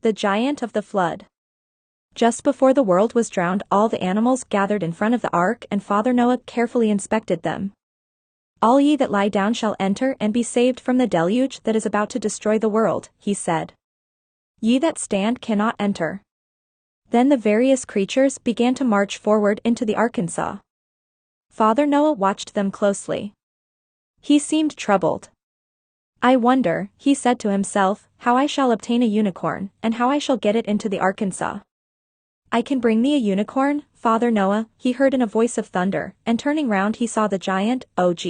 The giant of the flood. Just before the world was drowned, all the animals gathered in front of the ark, and Father Noah carefully inspected them. "All ye that lie down shall enter and be saved from the deluge that is about to destroy the world," he said. "Ye that stand cannot enter." Then the various creatures began to march forward into the Arkansas. Father Noah watched them closely. He seemed troubled. "I wonder," he said to himself, "how I shall obtain a unicorn, and how I shall get it into the Arkansas." "I can bring thee a unicorn, Father Noah," he heard in a voice of thunder, and turning round he saw the giant, Og.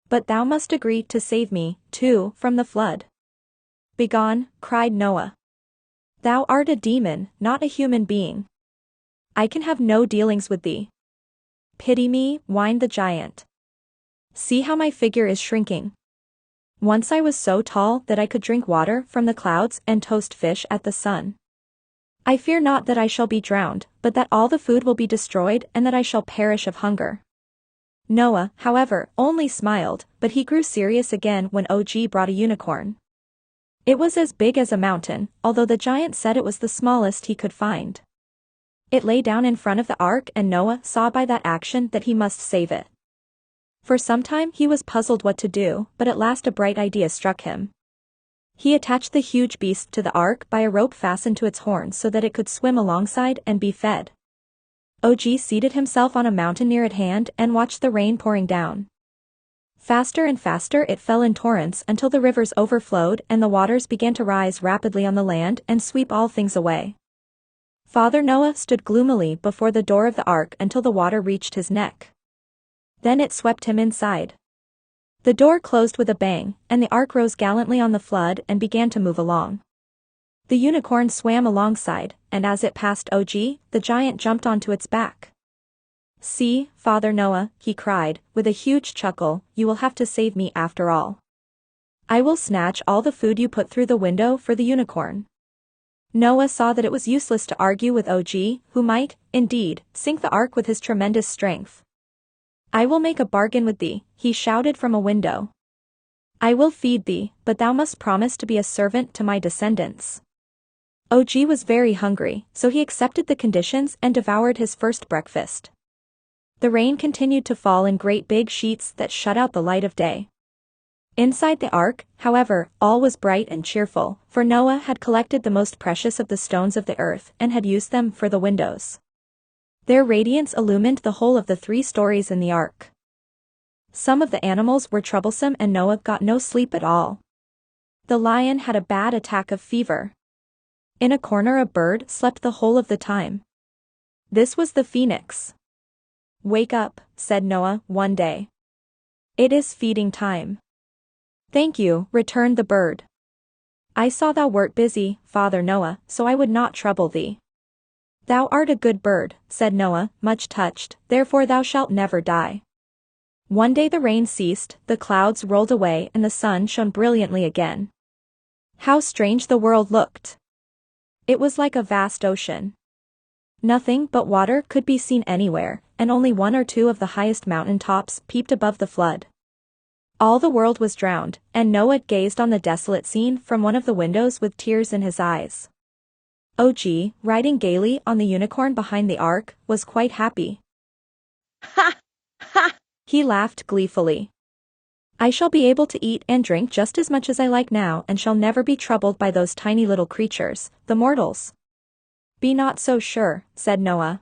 "But thou must agree to save me, too, from the flood." "Begone," cried Noah. "Thou art a demon, not a human being. I can have no dealings with thee." "Pity me," whined the giant. "See how my figure is shrinking. Once I was so tall that I could drink water from the clouds and toast fish at the sun. I fear not that I shall be drowned, but that all the food will be destroyed and that I shall perish of hunger." Noah, however, only smiled, but he grew serious again when Og brought a unicorn. It was as big as a mountain, although the giant said it was the smallest he could find. It lay down in front of the ark, and Noah saw by that action that he must save it. For some time he was puzzled what to do, but at last a bright idea struck him. He attached the huge beast to the ark by a rope fastened to its horns so that it could swim alongside and be fed. Og seated himself on a mountain near at hand and watched the rain pouring down. Faster and faster it fell in torrents until the rivers overflowed and the waters began to rise rapidly on the land and sweep all things away. Father Noah stood gloomily before the door of the ark until the water reached his neck. Then it swept him inside. The door closed with a bang, and the ark rose gallantly on the flood and began to move along. The unicorn swam alongside, and as it passed Og, the giant jumped onto its back. "See, Father Noah," he cried, with a huge chuckle, "you will have to save me after all. I will snatch all the food you put through the window for the unicorn." Noah saw that it was useless to argue with Og, who might, indeed, sink the ark with his tremendous strength. "I will make a bargain with thee," he shouted from a window. "I will feed thee, but thou must promise to be a servant to my descendants." Og was very hungry, so he accepted the conditions and devoured his first breakfast. The rain continued to fall in great big sheets that shut out the light of day. Inside the ark, however, all was bright and cheerful, for Noah had collected the most precious of the stones of the earth and had used them for the windows. Their radiance illumined the whole of the 3 stories in the ark. Some of the animals were troublesome and Noah got no sleep at all. The lion had a bad attack of fever. In a corner a bird slept the whole of the time. This was the phoenix. "Wake up," said Noah one day. "It is feeding time." "Thank you," returned the bird. "I saw thou wert busy, Father Noah, so I would not trouble thee." "Thou art a good bird," said Noah, much touched, "therefore thou shalt never die." One day the rain ceased, the clouds rolled away and the sun shone brilliantly again. How strange the world looked! It was like a vast ocean. Nothing but water could be seen anywhere, and only 1 or 2 of the highest mountain tops peeped above the flood. All the world was drowned, and Noah gazed on the desolate scene from one of the windows with tears in his eyes. Og, riding gaily on the unicorn behind the ark, was quite happy. "Ha! Ha!" he laughed gleefully. "I shall be able to eat and drink just as much as I like now and shall never be troubled by those tiny little creatures, the mortals." "Be not so sure," said Noah.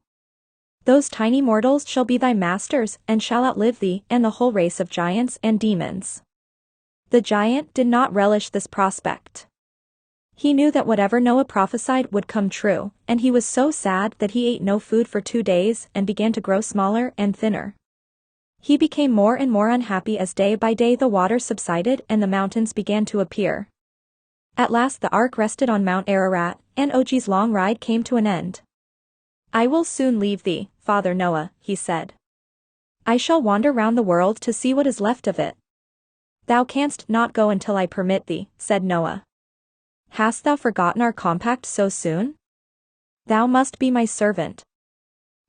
"Those tiny mortals shall be thy masters and shall outlive thee and the whole race of giants and demons." The giant did not relish this prospect. He knew that whatever Noah prophesied would come true, and he was so sad that he ate no food for 2 days and began to grow smaller and thinner. He became more and more unhappy as day by day the water subsided and the mountains began to appear. At last the ark rested on Mount Ararat, and Og's long ride came to an end. "I will soon leave thee, Father Noah," he said. "I shall wander round the world to see what is left of it." "Thou canst not go until I permit thee," said Noah. "Hast thou forgotten our compact so soon? Thou must be my servant.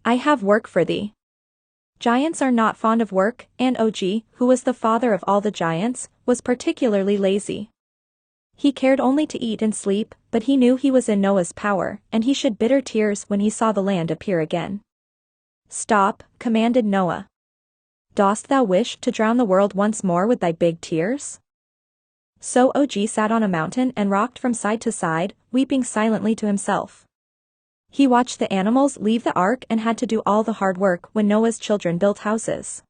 I have work for thee." Giants are not fond of work, and Og, who was the father of all the giants, was particularly lazy. He cared only to eat and sleep, but he knew he was in Noah's power, and he shed bitter tears when he saw the land appear again. "Stop," commanded Noah. "Dost thou wish to drown the world once more with thy big tears?" So Og sat on a mountain and rocked from side to side, weeping silently to himself. He watched the animals leave the ark and had to do all the hard work when Noah's children built houses.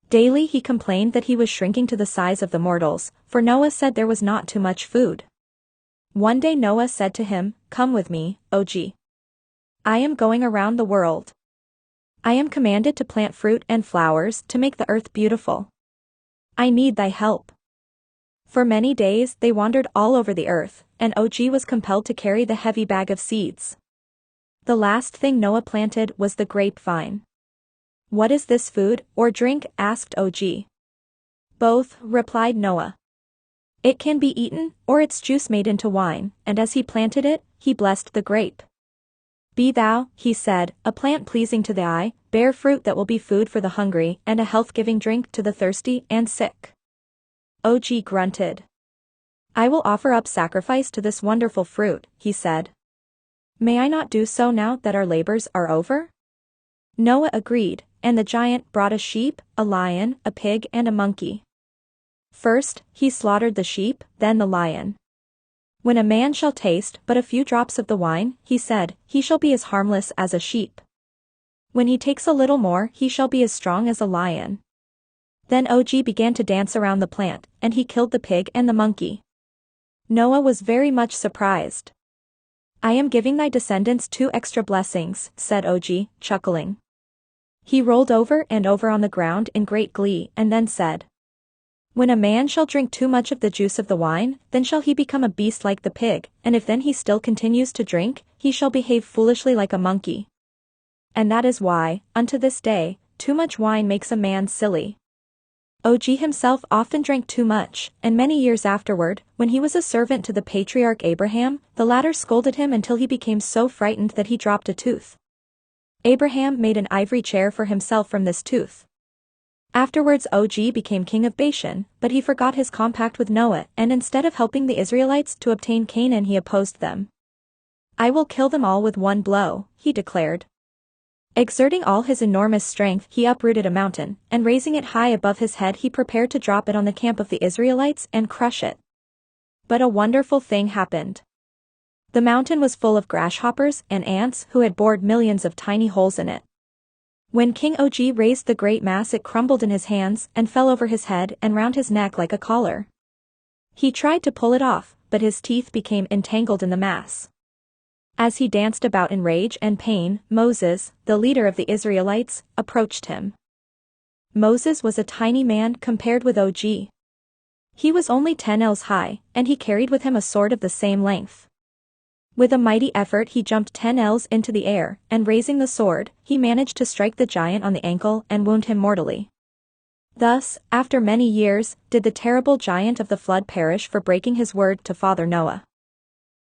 Daily he complained that he was shrinking to the size of the mortals, for Noah said there was not too much food. One day Noah said to him, "Come with me, Og. I am going around the world. I am commanded to plant fruit and flowers to make the earth beautiful. I need thy help." For many days they wandered all over the earth, and Og was compelled to carry the heavy bag of seeds. The last thing Noah planted was the grapevine. "What is this, food or drink?" asked Og. "Both," replied Noah. "It can be eaten, or its juice made into wine," and as he planted it, he blessed the grape. "Be thou," he said, "a plant pleasing to the eye, bear fruit that will be food for the hungry and a health-giving drink to the thirsty and sick." Og grunted. "I will offer up sacrifice to this wonderful fruit," he said. "May I not do so now that our labors are over?" Noah agreed, and the giant brought a sheep, a lion, a pig and a monkey. First, he slaughtered the sheep, then the lion. "When a man shall taste but a few drops of the wine," he said, "he shall be as harmless as a sheep. When he takes a little more, he shall be as strong as a lion." Then Og began to dance around the plant, and he killed the pig and the monkey. Noah was very much surprised. "I am giving thy descendants 2 extra blessings," said Og, chuckling. He rolled over and over on the ground in great glee and then said, "When a man shall drink too much of the juice of the wine, then shall he become a beast like the pig, and if then he still continues to drink, he shall behave foolishly like a monkey. And that is why, unto this day, too much wine makes a man silly." Og himself often drank too much, and many years afterward, when he was a servant to the patriarch Abraham, the latter scolded him until he became so frightened that he dropped a tooth. Abraham made an ivory chair for himself from this tooth. Afterwards Og became king of Bashan, but he forgot his compact with Noah, and instead of helping the Israelites to obtain Canaan, he opposed them. "I will kill them all with one blow," he declared. Exerting all his enormous strength, he uprooted a mountain, and raising it high above his head, he prepared to drop it on the camp of the Israelites and crush it. But a wonderful thing happened. The mountain was full of grasshoppers and ants who had bored millions of tiny holes in it. When King Og raised the great mass, it crumbled in his hands and fell over his head and round his neck like a collar. He tried to pull it off, but his teeth became entangled in the mass. As he danced about in rage and pain, Moses, the leader of the Israelites, approached him. Moses was a tiny man compared with Og. He was only 10 ells high, and he carried with him a sword of the same length. With a mighty effort he jumped 10 ells into the air, and raising the sword, he managed to strike the giant on the ankle and wound him mortally. Thus, after many years, did the terrible giant of the flood perish for breaking his word to Father Noah.